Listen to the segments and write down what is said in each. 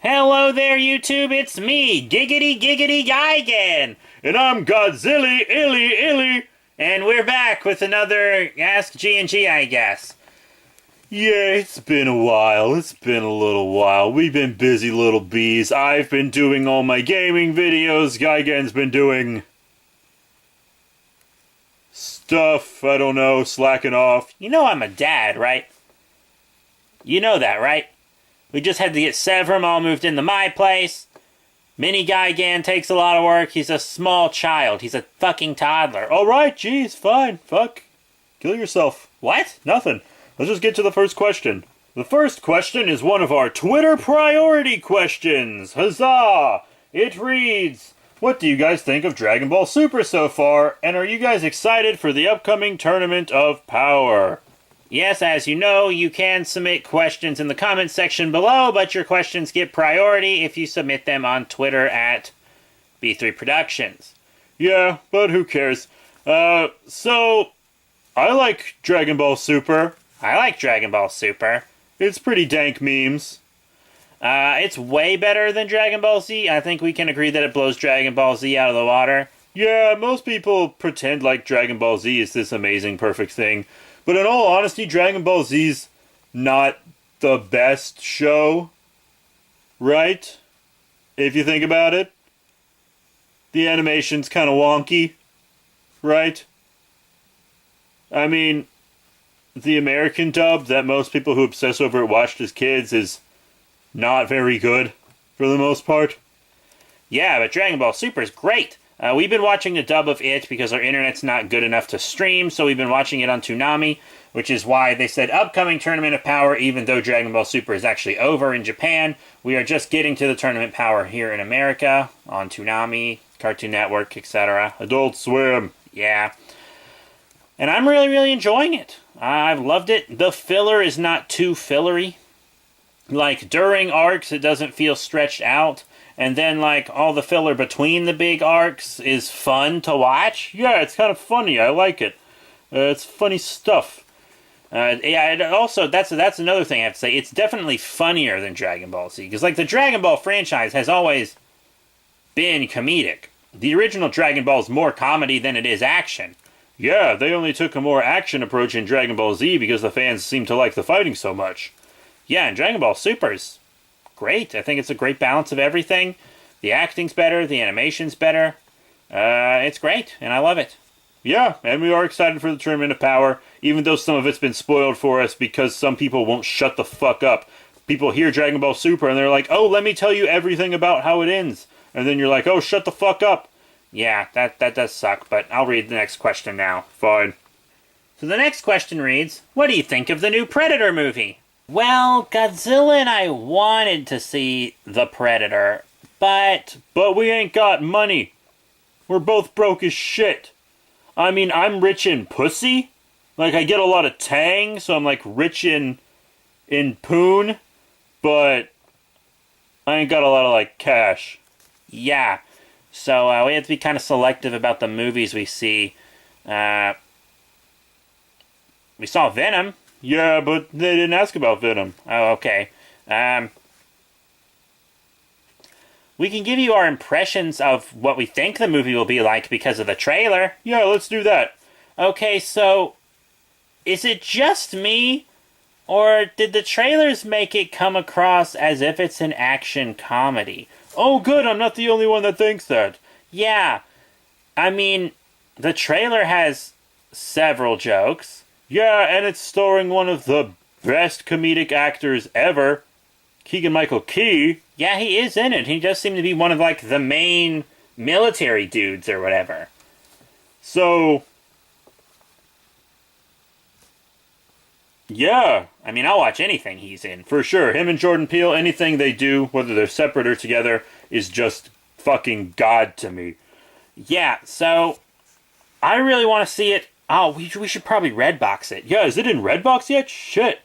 Hello there, YouTube. It's me, Giggity Giggity Gigan. And I'm Godzilla Illy Illy. And we're back with another Ask G&G, I guess. Yeah, it's been a while. It's been a little while. We've been busy little bees. I've been doing all my gaming videos. Gigan's been doing stuff, I don't know, slacking off. You know I'm a dad, right? You know that, right? We just had to get Severum all moved into my place. Mini Gigan takes a lot of work. He's a small child. He's a fucking toddler. Alright, geez, fine. Fuck. Kill yourself. What? Nothing. Let's just get to the first question. The first question is one of our Twitter priority questions. Huzzah! It reads, what do you guys think of Dragon Ball Super so far? And are you guys excited for the upcoming Tournament of Power? Yes, as you know, you can submit questions in the comments section below, but your questions get priority if you submit them on Twitter at B3 Productions. Yeah, but who cares? So, I like Dragon Ball Super. I like Dragon Ball Super. It's pretty dank memes. It's way better than Dragon Ball Z. I think we can agree that it blows Dragon Ball Z out of the water. Yeah, most people pretend like Dragon Ball Z is this amazing, perfect thing. But in all honesty, Dragon Ball Z's not the best show, right? If you think about it. The animation's kind of wonky, right? I mean, the American dub that most people who obsess over it watched as kids is not very good, for the most part. Yeah, but Dragon Ball Super is great. We've been watching the dub of it because our internet's not good enough to stream, so we've been watching it on Toonami, which is why they said upcoming Tournament of Power, even though Dragon Ball Super is actually over in Japan. We are just getting to the Tournament Power here in America, on Toonami, Cartoon Network, etc. Adult Swim. Yeah. And I'm really, really enjoying it. I've loved it. The filler is not too fillery. Like, during arcs, it doesn't feel stretched out. And then, like, all the filler between the big arcs is fun to watch. Yeah, it's kind of funny. I like it. It's funny stuff. Yeah, also, that's another thing I have to say. It's definitely funnier than Dragon Ball Z. Because, like, the Dragon Ball franchise has always been comedic. The original Dragon Ball is more comedy than it is action. Yeah, they only took a more action approach in Dragon Ball Z because the fans seem to like the fighting so much. Yeah, and Dragon Ball Super's great. I think it's a great balance of everything. The acting's better, the animation's better. It's great, and I love it. Yeah, and we are excited for the Tournament of Power, even though some of it's been spoiled for us because some people won't shut the fuck up. People hear Dragon Ball Super and they're like, oh, let me tell you everything about how it ends. And then you're like, oh, shut the fuck up. Yeah, that does suck, but I'll read the next question now. Fine. So the next question reads, what do you think of the new Predator movie? Well, Godzilla and I wanted to see The Predator, but we ain't got money. We're both broke as shit. I mean, I'm rich in pussy. Like, I get a lot of tang, so I'm, like, rich in poon. But I ain't got a lot of, like, cash. Yeah. So, we have to be kind of selective about the movies we see. We saw Venom. Yeah, but they didn't ask about Venom. Oh, okay. We can give you our impressions of what we think the movie will be like because of the trailer. Yeah, let's do that. Okay, so is it just me, or did the trailers make it come across as if it's an action comedy? Oh, good, I'm not the only one that thinks that. Yeah. I mean, the trailer has several jokes. Yeah, and it's starring one of the best comedic actors ever, Keegan-Michael Key. Yeah, he is in it. He does seem to be one of, like, the main military dudes or whatever. So, yeah. I mean, I'll watch anything he's in. For sure. Him and Jordan Peele, anything they do, whether they're separate or together, is just fucking God to me. Yeah, so I really want to see it. Oh, we should probably Redbox it. Yeah, is it in Redbox yet? Shit.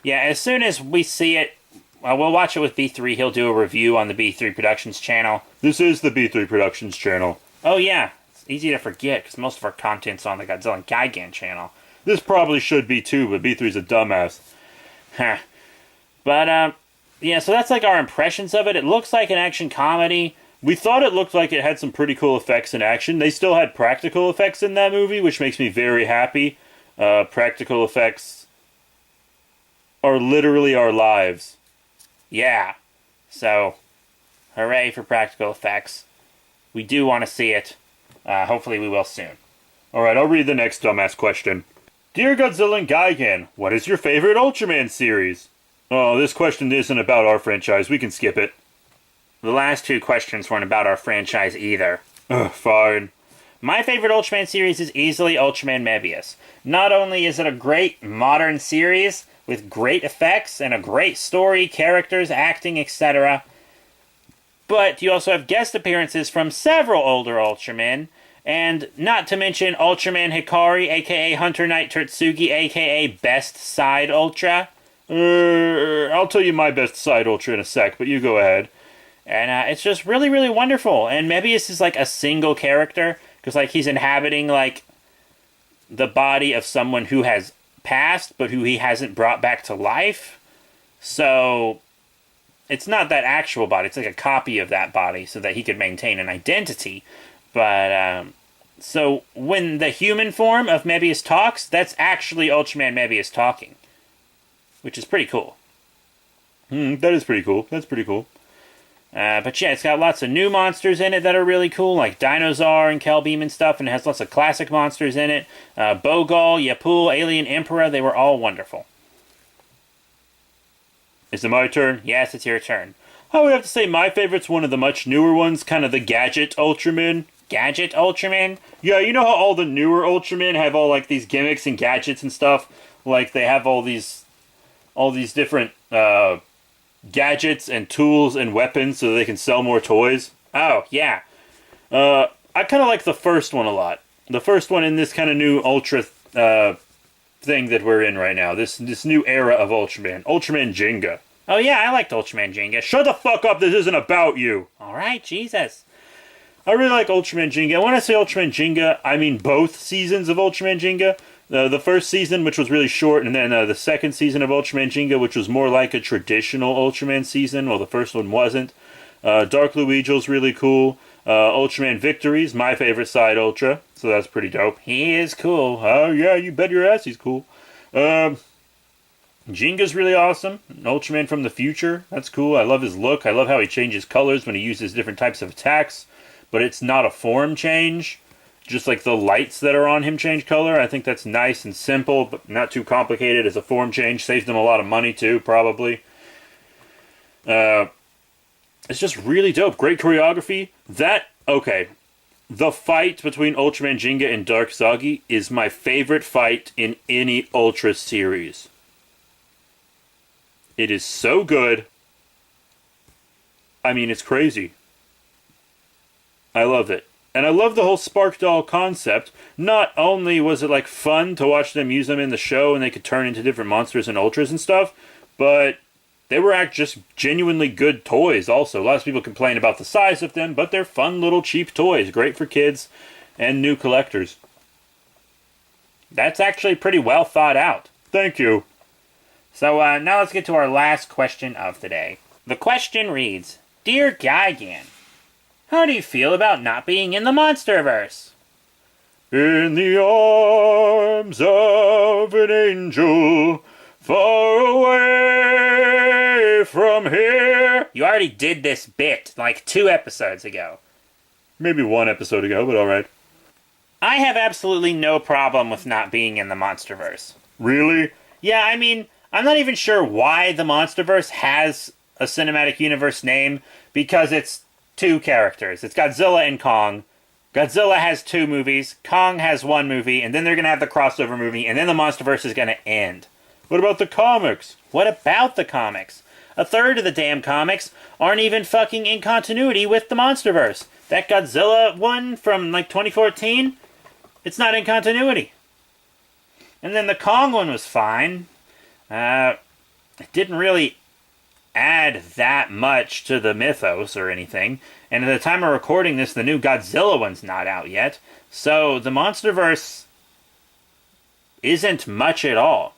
Yeah, as soon as we see it, we'll watch it with B3. He'll do a review on the B3 Productions channel. This is the B3 Productions channel. Oh, yeah. It's easy to forget, because most of our content's on the Godzilla and Gigan channel. This probably should be too, but B3's a dumbass. Huh. But, yeah, so that's like our impressions of it. It looks like an action comedy. We thought it looked like it had some pretty cool effects in action. They still had practical effects in that movie, which makes me very happy. Practical effects are literally our lives. Yeah. So, hooray for practical effects. We do want to see it. Hopefully we will soon. Alright, I'll read the next dumbass question. Dear Godzilla and Gigan, what is your favorite Ultraman series? Oh, this question isn't about our franchise. We can skip it. The last two questions weren't about our franchise either. Ugh, fine. My favorite Ultraman series is easily Ultraman Mebius. Not only is it a great modern series with great effects and a great story, characters, acting, etc., but you also have guest appearances from several older Ultramen, and not to mention Ultraman Hikari, aka Hunter Knight Totsugi, aka Best Side Ultra. I'll tell you my best side Ultra in a sec, but you go ahead. And it's just really, really wonderful. And Mebius is like a single character, because like he's inhabiting like the body of someone who has passed, but who he hasn't brought back to life. So it's not that actual body. It's like a copy of that body so that he could maintain an identity. But so when the human form of Mebius talks, that's actually Ultraman Mebius talking, which is pretty cool. That is pretty cool. That's pretty cool. But yeah, it's got lots of new monsters in it that are really cool, like Dinosaur and Kelbeam and stuff, and it has lots of classic monsters in it. Bogal, Yapul, Alien Emperor, they were all wonderful. Is it my turn? Yes, it's your turn. I would have to say my favorite's one of the much newer ones, kind of the Gadget Ultraman. Gadget Ultraman? Yeah, you know how all the newer Ultraman have all like these gimmicks and gadgets and stuff? Like they have all these different gadgets and tools and weapons so they can sell more toys. Oh, yeah. I kind of like the first one a lot. The first one in this kind of new Ultra thing that we're in right now. This new era of Ultraman. Ultraman Giga. Oh, yeah, I liked Ultraman Giga. Shut the fuck up, this isn't about you. Alright, Jesus. I really like Ultraman Giga. When I say Ultraman Giga, I mean both seasons of Ultraman Giga. The first season, which was really short, and then the second season of Ultraman Giga, which was more like a traditional Ultraman season. Well, the first one wasn't. Dark Luigi's really cool. Ultraman Victory's my favorite side Ultra, so that's pretty dope. He is cool. Oh, yeah, you bet your ass he's cool. Jinga's really awesome. An Ultraman from the future. That's cool. I love his look. I love how he changes colors when he uses different types of attacks, but it's not a form change. Just like the lights that are on him change color. I think that's nice and simple, but not too complicated as a form change. Saves them a lot of money too, probably. It's just really dope. Great choreography. The fight between Ultraman Giga and Dark Zagi is my favorite fight in any Ultra series. It is so good. I mean, it's crazy. I love it. And I love the whole Spark Doll concept. Not only was it like fun to watch them use them in the show and they could turn into different monsters and ultras and stuff, but they were just genuinely good toys also. Lots of people complain about the size of them, but they're fun little cheap toys. Great for kids and new collectors. That's actually pretty well thought out. Thank you. So now let's get to our last question of the day. The question reads, Dear Gigan, how do you feel about not being in the Monsterverse? In the arms of an angel, far away from here. You already did this bit like 2 episodes ago. Maybe 1 episode ago, but alright. I have absolutely no problem with not being in the Monsterverse. Really? Yeah, I mean, I'm not even sure why the Monsterverse has a cinematic universe name, because it's 2 characters. It's Godzilla and Kong. Godzilla has 2 movies, Kong has 1 movie, and then they're going to have the crossover movie, and then the Monsterverse is going to end. What about the comics? What about the comics? A third of the damn comics aren't even fucking in continuity with the Monsterverse. That Godzilla one from like 2014, it's not in continuity. And then the Kong one was fine. It didn't really add that much to the mythos or anything. And at the time of recording this, the new Godzilla one's not out yet. So the Monsterverse isn't much at all.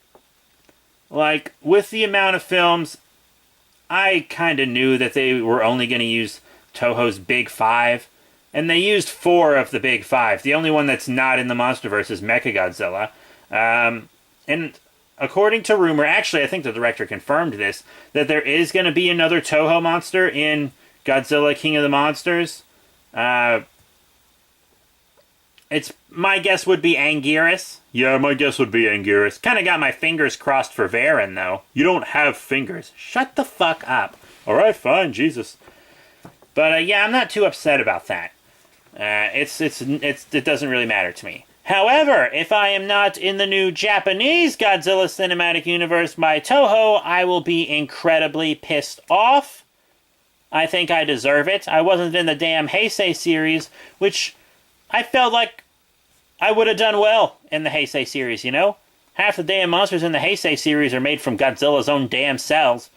Like, with the amount of films I kind of knew that they were only going to use Toho's Big Five, and they used 4 of the Big Five. The only one that's not in the Monsterverse is Mechagodzilla. And according to rumor, actually I think the director confirmed this, that there is going to be another Toho monster in Godzilla King of the Monsters. My guess would be Anguirus. Yeah, my guess would be Anguirus. Kind of got my fingers crossed for Varen, though. You don't have fingers. Shut the fuck up. Alright, fine, Jesus. But yeah, I'm not too upset about that. It doesn't really matter to me. However, if I am not in the new Japanese Godzilla Cinematic Universe by Toho, I will be incredibly pissed off. I think I deserve it. I wasn't in the damn Heisei series, which I felt like I would have done well in the Heisei series, you know? Half the damn monsters in the Heisei series are made from Godzilla's own damn cells,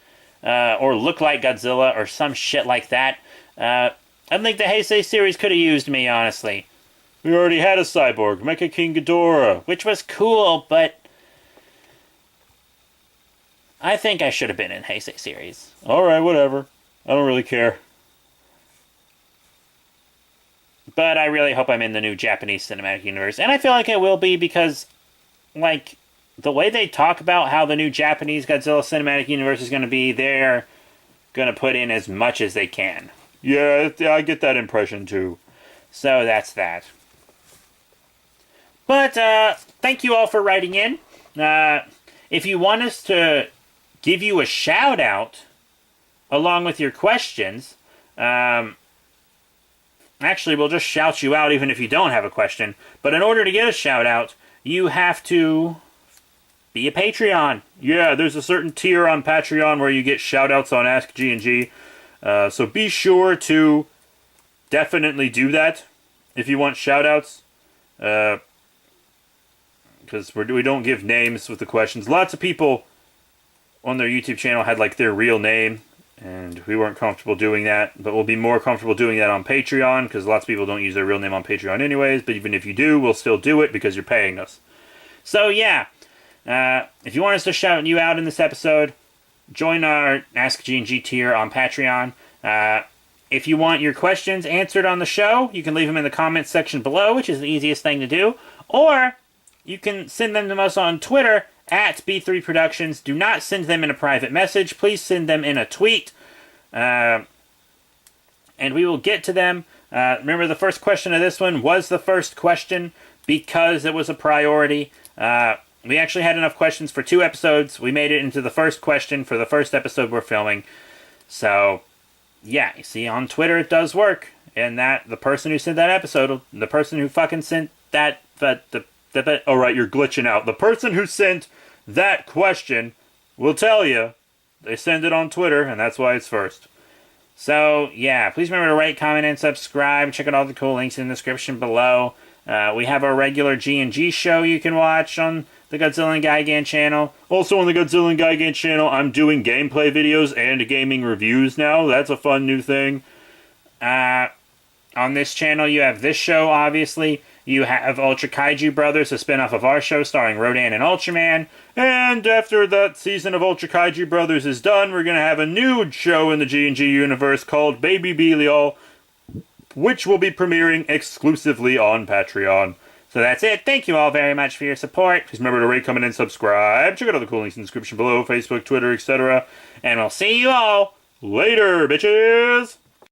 or look like Godzilla, or some shit like that. I think the Heisei series could have used me, honestly. We already had a cyborg, Mecha King Ghidorah. Which was cool, but I think I should have been in Heisei series. Alright, whatever. I don't really care. But I really hope I'm in the new Japanese cinematic universe. And I feel like I will be because, like, the way they talk about how the new Japanese Godzilla cinematic universe is going to be, they're going to put in as much as they can. Yeah, I get that impression too. So that's that. But thank you all for writing in. If you want us to give you a shout out along with your questions, actually we'll just shout you out even if you don't have a question. But in order to get a shout out, you have to be a Patreon. Yeah, there's a certain tier on Patreon where you get shout outs on Ask G&G. So be sure to definitely do that if you want shout outs. Because we don't give names with the questions. Lots of people on their YouTube channel had like their real name, and we weren't comfortable doing that. But we'll be more comfortable doing that on Patreon, because lots of people don't use their real name on Patreon anyways. But even if you do, we'll still do it because you're paying us. So yeah, if you want us to shout you out in this episode, join our Ask G&G tier on Patreon. If you want your questions answered on the show, you can leave them in the comments section below, which is the easiest thing to do. Or you can send them to us on Twitter at B3 Productions. Do not send them in a private message. Please send them in a tweet. And we will get to them. Remember, the first question of this one was the first question because it was a priority. We actually had enough questions for 2 episodes. We made it into the first question for the first episode we're filming. So, yeah, you see, on Twitter it does work. And that the person who sent that episode, the person who fucking sent that, Alright, you're glitching out. The person who sent that question will tell you they send it on Twitter, and that's why it's first. So, yeah, please remember to rate, comment, and subscribe. Check out all the cool links in the description below. We have our regular G&G show you can watch on the Godzilla and Gigan channel. Also on the Godzilla and Gigan channel, I'm doing gameplay videos and gaming reviews now. That's a fun new thing. On this channel, you have this show, obviously. You have Ultra Kaiju Brothers, a spinoff of our show starring Rodan and Ultraman. And after that season of Ultra Kaiju Brothers is done, we're going to have a new show in the G&G universe called Baby Belial, which will be premiering exclusively on Patreon. So that's it. Thank you all very much for your support. Please remember to rate, comment, and subscribe. Check out all the cool links in the description below, Facebook, Twitter, etc. And we'll see you all later, bitches!